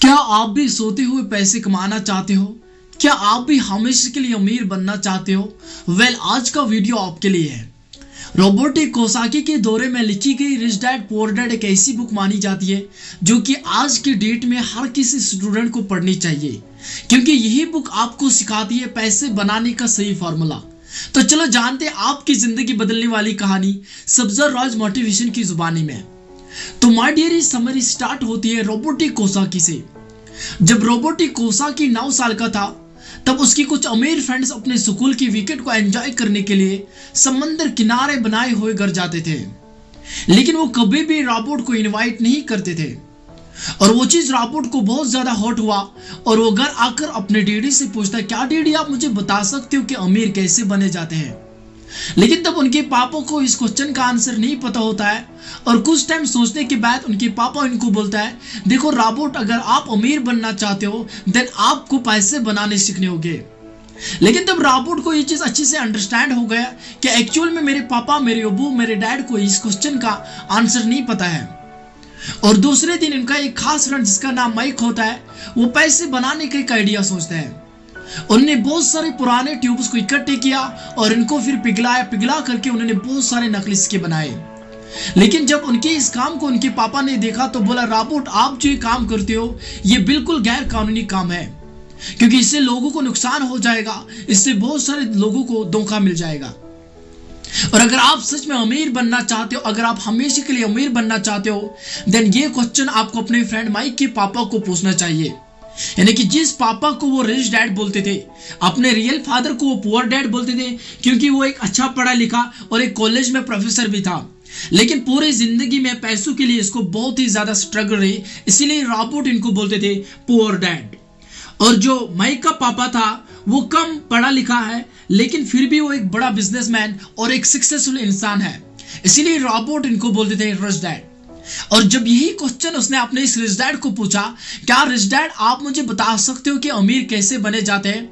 क्या आप भी सोते हुए पैसे कमाना चाहते हो? क्या आप भी हमेशा के लिए अमीर बनना चाहते हो? आज का वीडियो आपके लिए है। रॉबर्ट कियोसाकी के दौरे में लिखी गई रिच डैड पुअर डैड एक ऐसी बुक मानी जाती है जो कि आज की डेट में हर किसी स्टूडेंट को पढ़नी चाहिए, क्योंकि यही बुक आपको सिखाती है पैसे बनाने का सही फॉर्मूला। तो चलो जानते हैं आपकी जिंदगी बदलने वाली कहानी सब्जा राज मोटिवेशन की जुबानी में। तो माय डियर समरी स्टार्ट होती है रॉबर्ट कियोसाकी से। जब रॉबर्ट कियोसाकी 9 साल का था तब उसकी कुछ अमीर फ्रेंड्स अपने स्कूल की वीकेंड को एंजॉय करने के लिए समंदर किनारे बनाए हुए घर जाते थे, लेकिन वो कभी भी रॉबर्ट को इनवाइट नहीं करते थे। और वो चीज रॉबर्ट को बहुत ज्यादा हॉट हुआ और वो घर आकर अपने डैडी से पूछता, क्या डैडी आप मुझे बता सकते हो कि अमीर कैसे बने जाते हैं? लेकिन तब उनके पापा को इस क्वेश्चन का आंसर नहीं पता होता है और कुछ टाइम सोचने के बाद उनके पापा इनको बोलता है, देखो रॉबर्ट, अगर आप अमीर बनना चाहते हो देन आपको पैसे बनाने सीखने होंगे। लेकिन तब रॉबर्ट को ये चीज अच्छे से अंडरस्टैंड हो गया कि एक्चुअल में मेरे पापा, मेरे अबू, मेरे डैड को इस क्वेश्चन का आंसर नहीं पता है। और दूसरे दिन इनका एक खास फ्रेंड जिसका नाम माइक होता है, वो पैसे बनाने का एक आइडिया सोचता है। उन्होंने बहुत सारे पुराने ट्यूब्स को इकट्ठे किया और इनको फिर पिघला करके उन्होंने बहुत सारे नकली सिक्के बनाए। लेकिन जब उनके इस काम को उनके पापा ने देखा तो बोला, रॉबर्ट आप जो ये काम करते हो ये बिल्कुल गैर कानूनी काम है, क्योंकि इससे लोगों को नुकसान हो जाएगा, इससे बहुत सारे लोगों को धोखा मिल जाएगा। और अगर आप सच में अमीर बनना चाहते हो, अगर आप हमेशा के लिए अमीर बनना चाहते हो, देन ये क्वेश्चन आपको अपने फ्रेंड माइक के पापा को पूछना चाहिए। यानी कि जिस पापा को वो रिच डैड बोलते थे, अपने रियल फादर को वो पुअर डैड बोलते थे, क्योंकि वो एक अच्छा पढ़ा लिखा और एक कॉलेज में प्रोफेसर भी था, लेकिन पूरी जिंदगी में पैसों के लिए इसको बहुत ही ज्यादा स्ट्रगल रही, इसीलिए रॉबर्ट इनको बोलते थे पुअर डैड। और जो माइक का पापा था वो कम पढ़ा लिखा है, लेकिन फिर भी वो एक बड़ा बिजनेसमैन और एक सक्सेसफुल इंसान है, इसीलिए रॉबर्ट इनको बोलते थे रिच डैड। और जब यही क्वेश्चन उसने अपने इस रिच डैड को पूछा, क्या रिच डैड आप मुझे बता सकते हो कि अमीर कैसे बने जाते हैं?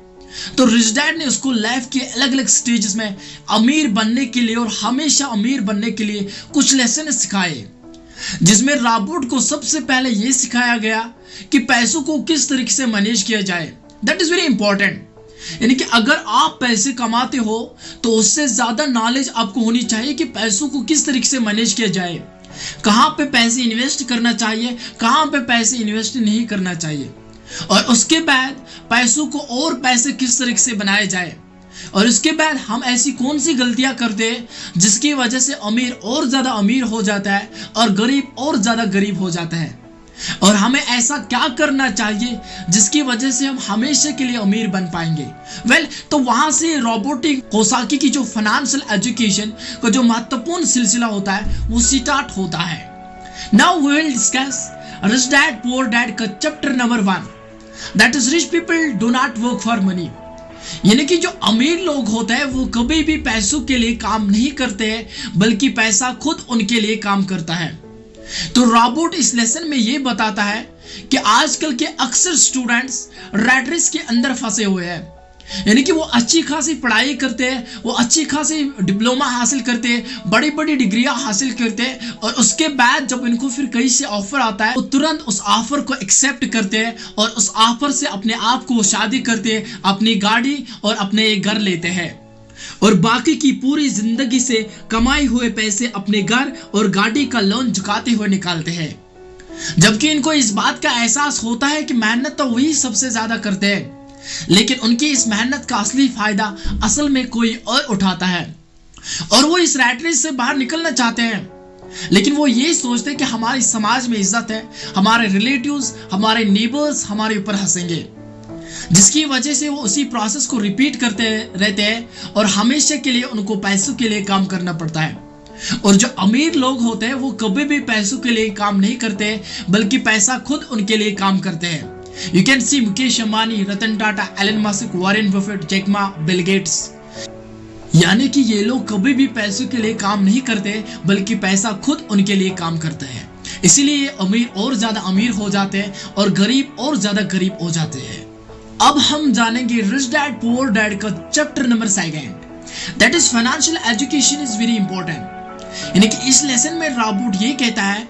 तो रिच डैड ने उसको लाइफ के अलग अलग स्टेजेस में अमीर बनने के लिए और हमेशा अमीर बनने के लिए कुछ लेसन सिखाए, जिसमें रॉबर्ट को सबसे पहले यह सिखाया गया कि पैसों को किस तरीके से मैनेज किया जाए। That is very important. यानी कि अगर आप पैसे कमाते हो तो उससे ज्यादा नॉलेज आपको होनी चाहिए कि पैसों को किस तरीके से मैनेज किया जाए, कहां पे पैसे इन्वेस्ट करना चाहिए, कहां पे पैसे इन्वेस्ट नहीं करना चाहिए, और उसके बाद पैसों को और पैसे किस तरीके से बनाए जाए, और उसके बाद हम ऐसी कौन सी गलतियां करते हैं जिसकी वजह से अमीर और ज्यादा अमीर हो जाता है और गरीब और ज्यादा गरीब हो जाता है, और हमें ऐसा क्या करना चाहिए जिसकी वजह से हम हमेशा के लिए अमीर बन पाएंगे। तो वहां से रॉबर्ट कियोसाकी की जो फाइनेंशियल एजुकेशन का जो महत्वपूर्ण सिलसिला होता है वो स्टार्ट होता है। Now we will discuss rich dad poor dad का chapter number 1, that is rich people do not work for money. यानी कि जो अमीर लोग होते हैं वो कभी भी पैसों के लिए काम नहीं करते हैं, बल्कि पैसा खुद उनके लिए काम करता है। तो रॉबर्ट इस लेसन में ये बताता है कि आजकल के अक्सर स्टूडेंट्स रैट रेस के अंदर फंसे हुए हैं। यानी कि वो अच्छी खासी पढ़ाई करते हैं, वो अच्छी खासी डिप्लोमा हासिल करते हैं, बड़ी बड़ी डिग्रियां हासिल करते हैं, और उसके बाद जब इनको फिर कहीं से ऑफर आता है वो तुरंत उस ऑफर को एक्सेप्ट करते हैं और उस ऑफर से अपने आप को शादी करते हैं, अपनी गाड़ी और अपने एक घर लेते हैं, और बाकी की पूरी जिंदगी से कमाए हुए पैसे अपने घर और गाड़ी का लोन चुकाते हुए निकालते हैं। जबकि इनको इस बात का एहसास होता है कि मेहनत तो वही सबसे ज्यादा करते हैं, लेकिन उनकी इस मेहनत का असली फायदा असल में कोई और उठाता है, और वो इस रैट रेस से बाहर निकलना चाहते हैं, लेकिन वो ये सोचते हैं कि हमारे समाज में इज्जत है, हमारे रिलेटिव्स, हमारे नेबर्स हमारे ऊपर हंसेंगे, जिसकी वजह से वो उसी प्रोसेस को रिपीट करते रहते हैं और हमेशा के लिए उनको पैसों के लिए काम करना पड़ता है। और जो अमीर लोग होते हैं वो कभी भी पैसों के लिए काम नहीं करते, बल्कि पैसा खुद उनके लिए काम करते हैं। You can see Mukesh Ambani, Ratan Tata, Elon Musk, Warren Buffett, Jack Ma, Bill Gates. यानी कि ये लोग कभी भी पैसों के लिए काम नहीं करते, बल्कि पैसा खुद उनके लिए काम करता है। इसीलिए ये अमीर और ज्यादा अमीर हो जाते हैं और गरीब और ज्यादा गरीब हो जाते हैं। अब हम जानेंगे रिच डैड पुअर डैड का chapter number 2, that is financial education is very important. यानी कि इस लेसन में रॉबर्ट ये कहता है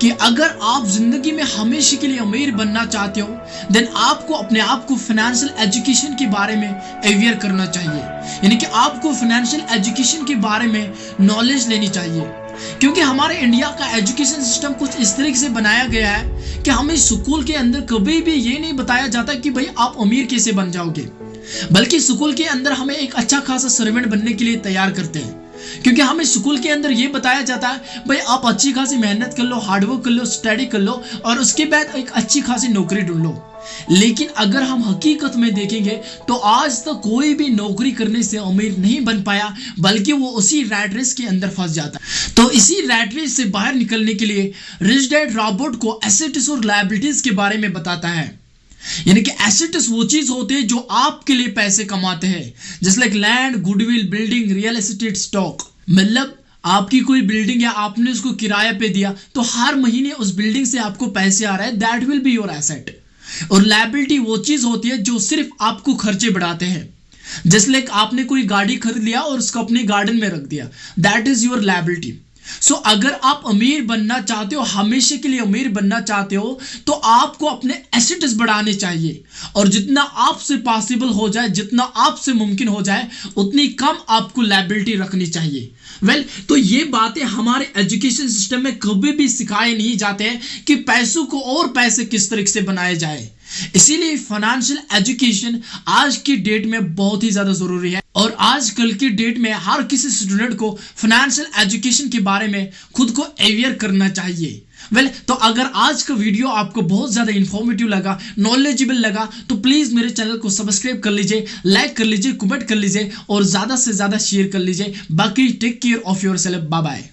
कि अगर आप जिंदगी में हमेशा के लिए अमीर बनना चाहते हो देन आपको अपने आप को फाइनेंशियल एजुकेशन के बारे में अवेयर करना चाहिए, यानी कि आपको फाइनेंशियल एजुकेशन के बारे में नॉलेज लेनी चाहिए। क्योंकि हमारे इंडिया का एजुकेशन सिस्टम कुछ इस तरीके से बनाया गया है कि हमें स्कूल के अंदर कभी भी ये नहीं बताया जाता कि भाई आप अमीर कैसे बन जाओगे, बल्कि स्कूल के अंदर हमें एक अच्छा खासा सर्वेंट बनने के लिए तैयार करते हैं। क्योंकि हमें स्कूल के अंदर ये बताया जाता है भाई आप अच्छी खासी मेहनत कर लो, हार्डवर्क कर लो, स्टडी कर लो और उसके बाद एक अच्छी खासी नौकरी ढूंढ लो। लेकिन अगर हम हकीकत में देखेंगे तो आज तक कोई भी नौकरी करने से अमीर नहीं बन पाया, बल्कि वो उसी रैट रेस के अंदर फंस जाता है। तो इसी रैट रेस से बाहर निकलने के लिए रिच डैड रॉबर्ट को एसेट्स और लायबिलिटीज के बारे में बताता है। यानी कि एसेट्स वो चीज होते हैं जो आपके लिए पैसे कमाते हैं, जैसे like land, goodwill, building, real estate, stock. मतलब आपकी कोई बिल्डिंग है, आपने उसको किराए पे दिया तो हर महीने उस बिल्डिंग से आपको पैसे आ रहे हैं, that will be your asset. और लायबिलिटी वो चीज होती है जो सिर्फ आपको खर्चे बढ़ाते हैं, जैसे लाइक आपने कोई गाड़ी खरीद लिया और उसको अपने गार्डन में रख दिया, दैट इज योर लायबिलिटी। सो अगर आप अमीर बनना चाहते हो, हमेशा के लिए अमीर बनना चाहते हो, तो आपको अपने एसेट्स बढ़ाने चाहिए और जितना आपसे पॉसिबल हो जाए, जितना आपसे मुमकिन हो जाए, उतनी कम आपको लायबिलिटी रखनी चाहिए। तो ये बातें हमारे एजुकेशन सिस्टम में कभी भी सिखाए नहीं जाते हैं कि पैसों को और पैसे किस तरीके से बनाए जाए। इसीलिए फाइनेंशियल एजुकेशन आज की डेट में बहुत ही ज्यादा जरूरी है और आजकल की डेट में हर किसी स्टूडेंट को फाइनेंशियल एजुकेशन के बारे में खुद को अवेयर करना चाहिए। तो अगर आज का वीडियो आपको बहुत ज्यादा इंफॉर्मेटिव लगा, नॉलेजेबल लगा, तो प्लीज मेरे चैनल को सब्सक्राइब कर लीजिए, लाइक कर लीजिए, कमेंट कर लीजिए और ज्यादा से ज्यादा शेयर कर लीजिए। बाकी take care of yourself, bye bye.